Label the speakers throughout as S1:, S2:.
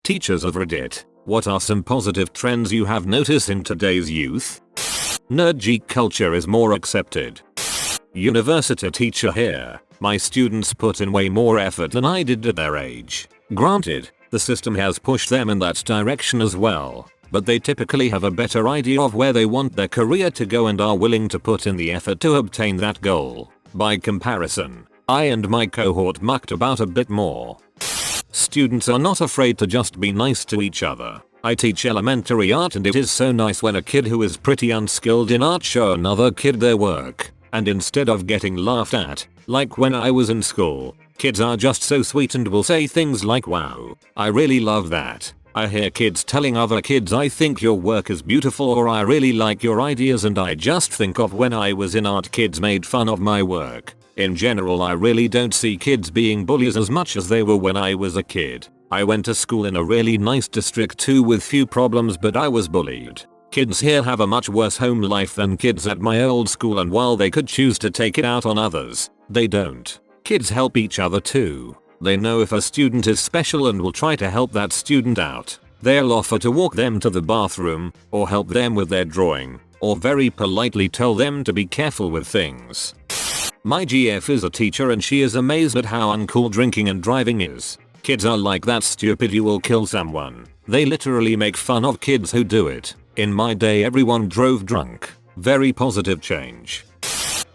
S1: Teachers of Reddit, what are some positive trends you have noticed in today's youth? Nerd geek culture is more accepted. University teacher here. My students put in way more effort than I did at their age. Granted, the system has pushed them in that direction as well, but they typically have a better idea of where they want their career to go and are willing to put in the effort to obtain that goal. By comparison, I and my cohort mucked about a bit more. Students are not afraid to just be nice to each other. I teach elementary art and it is so nice when a kid who is pretty unskilled in art show another kid their work. And instead of getting laughed at, like when I was in school, kids are just so sweet and will say things like wow, I really love that. I hear kids telling other kids I think your work is beautiful or I really like your ideas and I just think of when I was in art kids made fun of my work. In general I really don't see kids being bullies as much as they were when I was a kid. I went to school in a really nice district too with few problems but I was bullied. Kids here have a much worse home life than kids at my old school and while they could choose to take it out on others, they don't. Kids help each other too. They know if a student is special and will try to help that student out. They'll offer to walk them to the bathroom, or help them with their drawing, or very politely tell them to be careful with things. My GF is a teacher and she is amazed at how uncool drinking and driving is. Kids are like that stupid you will kill someone. They literally make fun of kids who do it. In my day everyone drove drunk. Very positive change.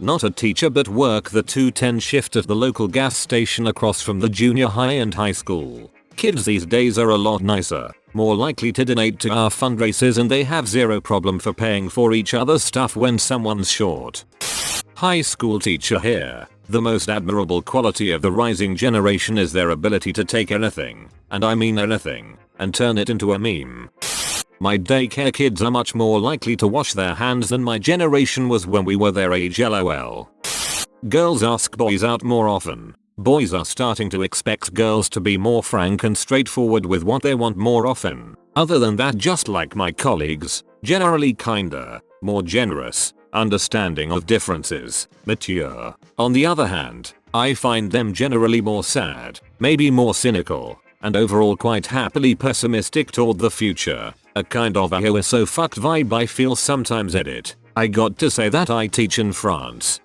S1: Not a teacher but work the 210 shift at the local gas station across from the junior high and high school. Kids these days are a lot nicer, more likely to donate to our fundraisers and they have zero problem for paying for each other's stuff when someone's short. High school teacher here. The most admirable quality of the rising generation is their ability to take anything, and I mean anything, and turn it into a meme. My daycare kids are much more likely to wash their hands than my generation was when we were their age lol. Girls ask boys out more often. Boys are starting to expect girls to be more frank and straightforward with what they want more often. Other than that just like my colleagues, generally kinder, more generous, understanding of differences, mature. On the other hand, I find them generally more sad, maybe more cynical, and overall quite happily pessimistic toward the future. A kind of a we're so fucked vibe I feel sometimes. Edit. I got to say that I teach in France.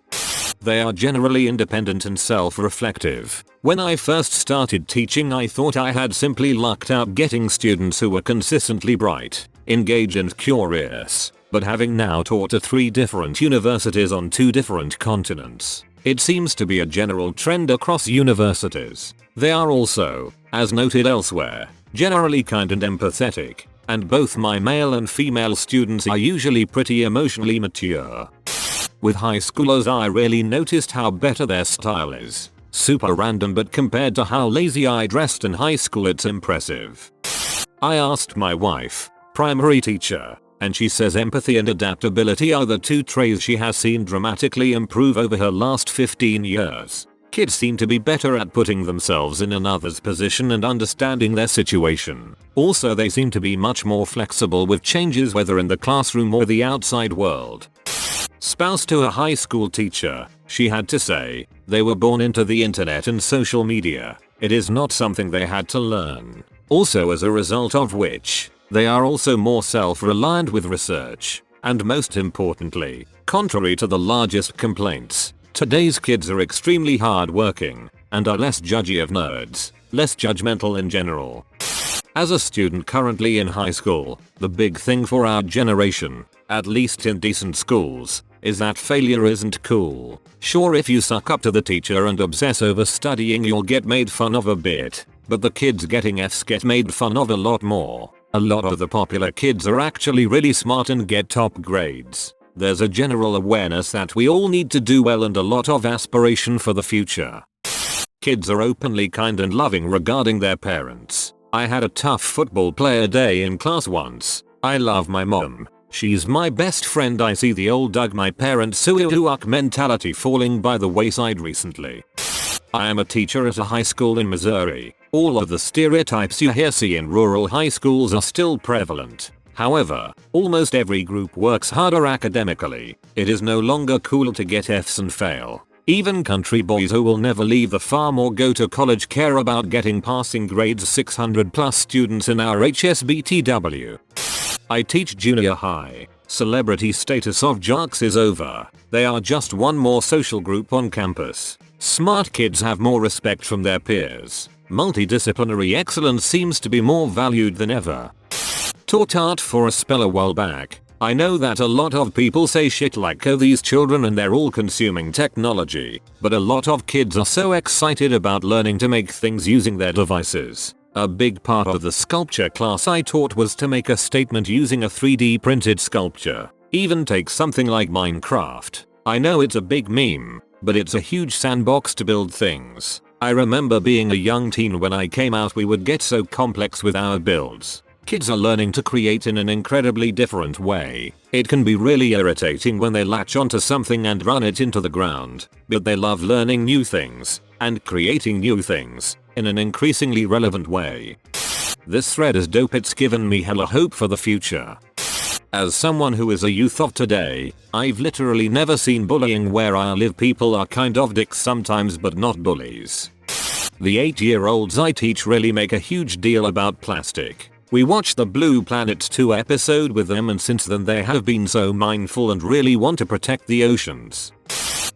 S1: They are generally independent and self-reflective. When I first started teaching I thought I had simply lucked out getting students who were consistently bright, engaged and curious. But having now taught at 3 different universities on 2 different continents, it seems to be a general trend across universities. They are also, as noted elsewhere, generally kind and empathetic. And both my male and female students are usually pretty emotionally mature. With high schoolers I really noticed how better their style is. Super random but compared to how lazy I dressed in high school it's impressive. I asked my wife, primary teacher, and she says empathy and adaptability are the 2 traits she has seen dramatically improve over her last 15 years. Kids seem to be better at putting themselves in another's position and understanding their situation. Also they seem to be much more flexible with changes whether in the classroom or the outside world. Spouse to a high school teacher, she had to say, they were born into the internet and social media. It is not something they had to learn. Also as a result of which, they are also more self-reliant with research. And most importantly, contrary to the largest complaints, today's kids are extremely hardworking and are less judgy of nerds, less judgmental in general. As a student currently in high school, the big thing for our generation, at least in decent schools, is that failure isn't cool. Sure if you suck up to the teacher and obsess over studying you'll get made fun of a bit, but the kids getting F's get made fun of a lot more. A lot of the popular kids are actually really smart and get top grades. There's a general awareness that we all need to do well and a lot of aspiration for the future. Kids are openly kind and loving regarding their parents. I had a tough football player day in class once. I love my mom. She's my best friend. I see the old Doug my parents suuuuck mentality falling by the wayside recently. I am a teacher at a high school in Missouri. All of the stereotypes you see in rural high schools are still prevalent. However, almost every group works harder academically. It is no longer cool to get F's and fail. Even country boys who will never leave the farm or go to college care about getting passing grades. 600 plus students in our HSBTW. I teach junior high. Celebrity status of jocks is over. They are just one more social group on campus. Smart kids have more respect from their peers. Multidisciplinary excellence seems to be more valued than ever. Taught art for a spell a while back. I know that a lot of people say shit like, oh, these children and they're all consuming technology, but a lot of kids are so excited about learning to make things using their devices. A big part of the sculpture class I taught was to make a statement using a 3D printed sculpture. Even take something like Minecraft. I know it's a big meme, but it's a huge sandbox to build things. I remember being a young teen when I came out. We would get so complex with our builds. Kids are learning to create in an incredibly different way. It can be really irritating when they latch onto something and run it into the ground, but they love learning new things and creating new things in an increasingly relevant way. This thread is dope. It's given me hella hope for the future. As someone who is a youth of today, I've literally never seen bullying. Where I live, people are kind of dicks sometimes, but not bullies. The 8-year-olds I teach really make a huge deal about plastic. We watched the Blue Planet 2 episode with them, and since then they have been so mindful and really want to protect the oceans.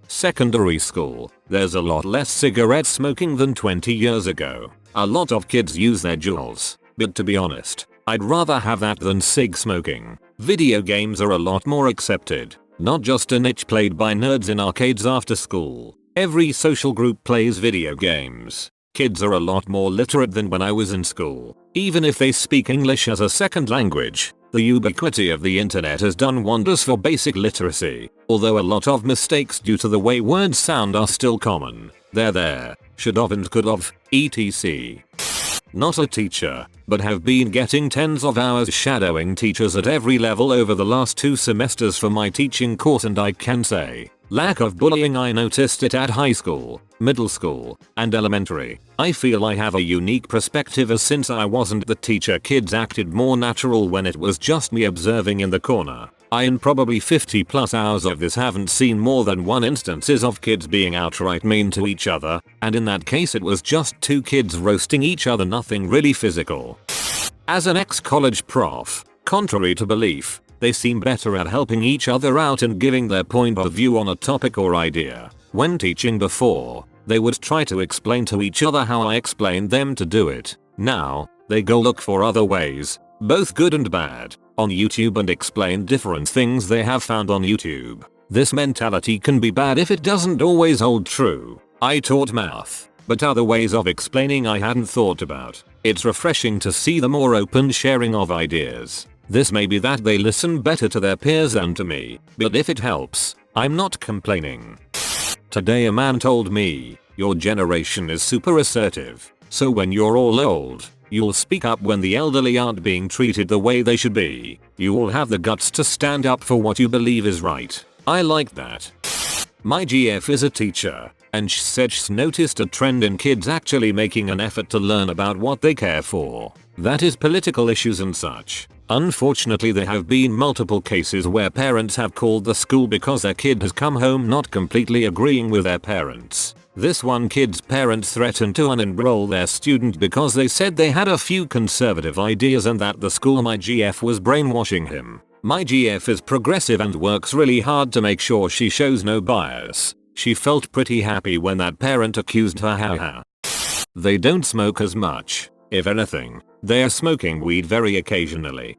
S1: Secondary school. There's a lot less cigarette smoking than 20 years ago. A lot of kids use their Juuls, but to be honest, I'd rather have that than cig smoking. Video games are a lot more accepted, not just a niche played by nerds in arcades after school. Every social group plays video games. Kids are a lot more literate than when I was in school. Even if they speak English as a second language, the ubiquity of the internet has done wonders for basic literacy. Although a lot of mistakes due to the way words sound are still common. There, should've and could've, etc. Not a teacher, but have been getting tens of hours shadowing teachers at every level over the last 2 semesters for my teaching course, and I can say, lack of bullying. I noticed it at high school, middle school, and elementary. I feel I have a unique perspective, as since I wasn't the teacher, kids acted more natural when it was just me observing in the corner. I in probably 50 plus hours of this haven't seen more than 1 instances of kids being outright mean to each other, and in that case it was just 2 kids roasting each other, nothing really physical. As an ex-college prof, contrary to belief, they seem better at helping each other out and giving their point of view on a topic or idea. When teaching before, they would try to explain to each other how I explained them to do it. Now, they go look for other ways, both good and bad, on YouTube and explain different things they have found on YouTube. This mentality can be bad if it doesn't always hold true. I taught math, but other ways of explaining I hadn't thought about. It's refreshing to see the more open sharing of ideas. This may be that they listen better to their peers than to me, but if it helps, I'm not complaining. Today a man told me, your generation is super assertive, so when you're all old, you'll speak up when the elderly aren't being treated the way they should be. You'll have the guts to stand up for what you believe is right. I like that. My GF is a teacher, and she said she's noticed a trend in kids actually making an effort to learn about what they care for. That is political issues and such. Unfortunately, there have been multiple cases where parents have called the school because their kid has come home not completely agreeing with their parents. This one kid's parents threatened to unenroll their student because they said they had a few conservative ideas and that the school, my GF, was brainwashing him. My GF is progressive and works really hard to make sure she shows no bias. She felt pretty happy when that parent accused her. Haha. They don't smoke as much. If anything, they are smoking weed very occasionally.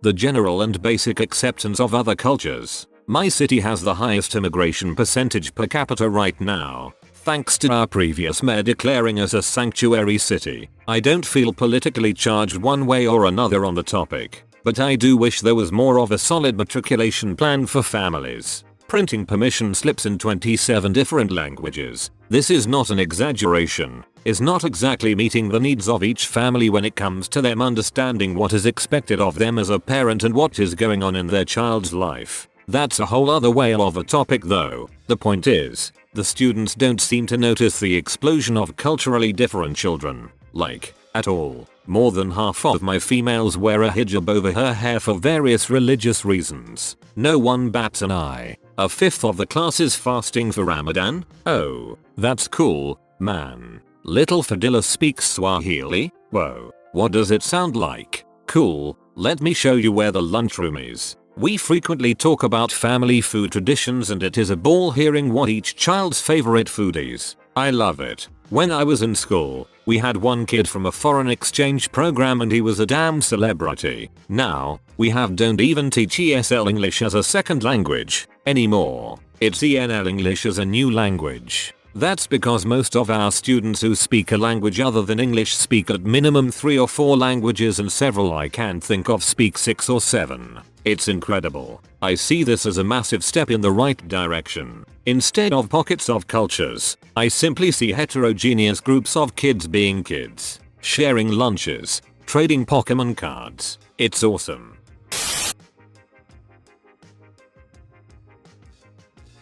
S1: The general and basic acceptance of other cultures. My city has the highest immigration percentage per capita right now, thanks to our previous mayor declaring us a sanctuary city. I don't feel politically charged one way or another on the topic, but I do wish there was more of a solid matriculation plan for families. Printing permission slips in 27 different languages. This is not an exaggeration. Is not exactly meeting the needs of each family when it comes to them understanding what is expected of them as a parent and what is going on in their child's life. That's a whole other way of a topic though. The point is, the students don't seem to notice the explosion of culturally different children. Like, at all. More than half of my females wear a hijab over her hair for various religious reasons. No one bats an eye. A fifth of the class is fasting for Ramadan? Oh, that's cool, man. Little Fadila speaks Swahili? Whoa, what does it sound like? Cool, let me show you where the lunchroom is. We frequently talk about family food traditions and it is a ball hearing what each child's favorite food is. I love it. When I was in school, we had one kid from a foreign exchange program and he was a damn celebrity. Now, we don't even teach ESL English as a second language anymore. It's ENL English as a new language. That's because most of our students who speak a language other than English speak at minimum 3 or 4 languages and several I can't think of speak 6 or 7. It's incredible. I see this as a massive step in the right direction. Instead of pockets of cultures, I simply see heterogeneous groups of kids being kids, sharing lunches, trading Pokemon cards. It's awesome.